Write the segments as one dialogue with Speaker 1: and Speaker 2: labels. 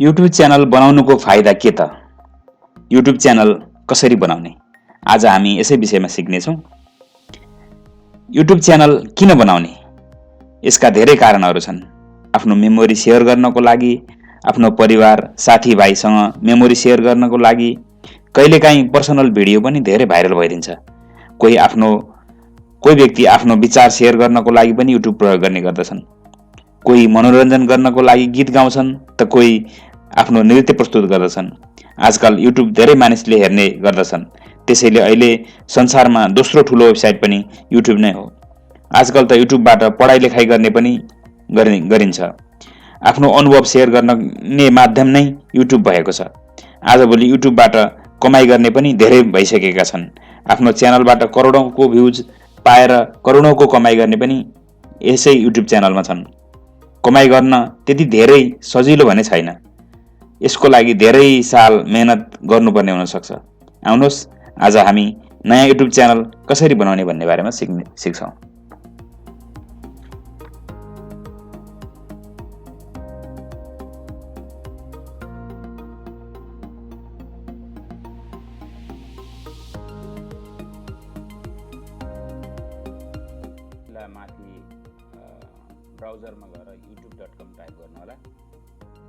Speaker 1: YouTube channel बनाउनुको फाइदा के त? युट्युब च्यानल कसरी बनाउने? आज हामी यसै विषयमा सिक्नेछौँ। युट्युब च्यानल किन बनाउने? यसका धेरै कारणहरू छन्। आफ्नो मेमोरी सेयर गर्नको लागि, आफ्नो परिवार साथीभाइसँग मेमोरी सेयर गर्नको लागि, कहिलेकाहीँ पर्सनल भिडियो पनि धेरै भाइरल भइदिन्छ। कोही व्यक्ति आफ्नो विचार सेयर गर्नको लागि पनि युट्युब प्रयोग गर्ने गर्दछन्। कोही मनोरञ्जन गर्नको लागि गीत गाउँछन् त कोही आफ्नो नृत्य प्रस्तुत गर्दछन्। आजकल युट्युब धेरै मानिसले हेर्ने गर्दछन्। त्यसैले अहिले संसारमा दोस्रो ठुलो वेबसाइट पनि युट्युब नै हो। आजकल त युट्युबबाट पढाइ लेखाइ गर्ने पनि गरिन्छ। आफ्नो अनुभव सेयर गर्ने माध्यम नै युट्युब भएको छ। आजभोलि युट्युबबाट कमाइ गर्ने पनि धेरै भइसकेका छन्। आफ्नो च्यानलबाट करोडौँको भ्युज पाएर करोडौँको कमाइ गर्ने पनि यसै युट्युब च्यानलमा छन्। कमाइ गर्न त्यति धेरै सजिलो भने छैन। यसको लागि धेरै साल मेहनत गर्नुपर्ने हुनसक्छ। आउनुहोस् आज हामी नयाँ युट्युब च्यानल कसरी बनाउने भन्ने बारेमा सिक्छौँ। माथि ब्राउजरमा गएर youtube.com टाइप गर्नु होला।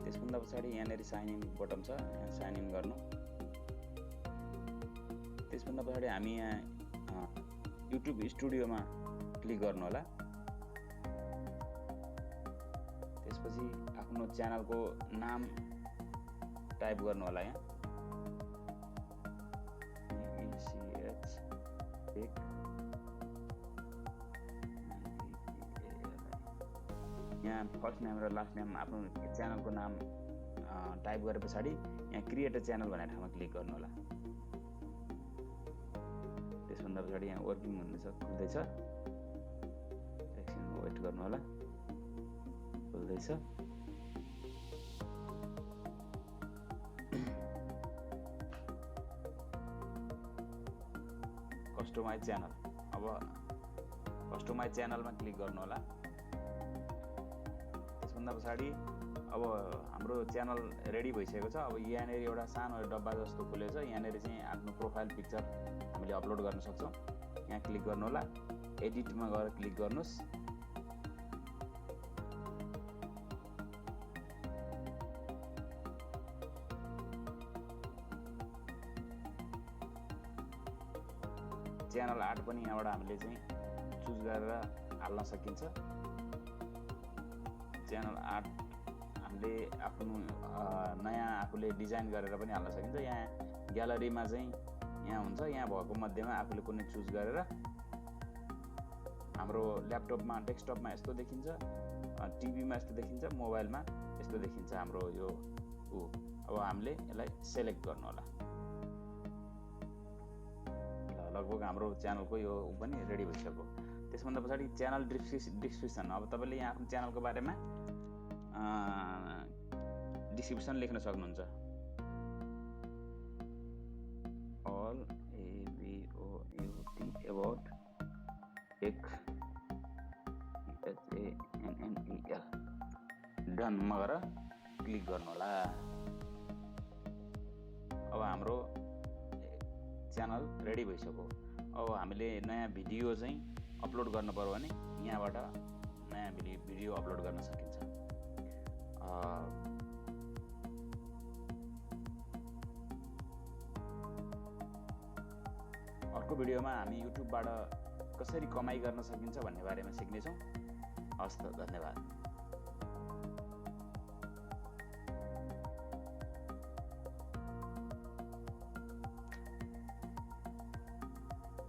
Speaker 1: त्यसभन्दा पछाडि यहाँनिर साइन इन बटन छ, यहाँ साइन इन गर्नु। त्यसभन्दा पछाडि हामी यहाँ युट्युब स्टुडियोमा क्लिक गर्नु होला। त्यसपछि आफ्नो च्यानलको नाम टाइप गर्नु होला। यहाँ फर्स्ट नेम र लास्ट नेम आफ्नो च्यानलको नाम टाइप गरे पछाडि यहाँ क्रिएट अ च्यानल भन्ने ठाउँमा क्लिक गर्नु होला। त्यसभन्दा पछाडि यहाँ वर्किङ हुँदैछ, खुल्दैछ। एकछिन वेट गर्नु होला, खुल्दैछ। कस्टमाइज च्यानल, अब कस्टमाइज च्यानलमा क्लिक गर्नु होला। त्यसभन्दा पछाडि अब हाम्रो च्यानल रेडी भइसकेको छ। अब यहाँनिर एउटा सानो डब्बा जस्तो खुलेको छ। यहाँनिर चाहिँ आफ्नो प्रोफाइल पिक्चर हामीले अपलोड गर्न सक्छौँ। यहाँ क्लिक गर्नु होला, एडिटमा गएर क्लिक गर्नुहोस्। च्यानल आर्ट पनि यहाँबाट हामीले चाहिँ चुज गरेर हाल्न सकिन्छ। च्यानल आर्ट हामीले आफ्नो नयाँ आफूले डिजाइन गरेर पनि हाल्न सकिन्छ। यहाँ ग्यालरीमा चाहिँ यहाँ हुन्छ, यहाँ भएको मध्येमा आफूले कुनै चुज गरेर हाम्रो ल्यापटपमा डेस्कटपमा यस्तो देखिन्छ, टिभीमा यस्तो देखिन्छ, मोबाइलमा यस्तो देखिन्छ हाम्रो यो अब हामीले यसलाई सेलेक्ट गर्नु होला। लगभग हाम्रो च्यानलको यो पनि रेडी भइसक्यो। त्यसभन्दा पछाडि च्यानल डिस्क्रिप्सन। अब तपाईँले यहाँ आफ्नो च्यानलको बारेमा डिस्क्रिप्सन लेख्न सक्नुहुन्छ। अल अबाउट टेक HANNEL डनमा गएर क्लिक गर्नु होला। अब हाम्रो च्यानल रेडी भइसक्यो। अब हामीले नयाँ भिडियो चाहिँ अपलोड गर्नु पर्यो भने यहाँबाट नयाँ भिडियो अपलोड गर्न सकिन्छ। अर्को भिडियोमा हामी युट्युबबाट कसरी कमाइ गर्न सकिन्छ भन्ने बारेमा सिक्नेछौँ। हस् त, धन्यवाद।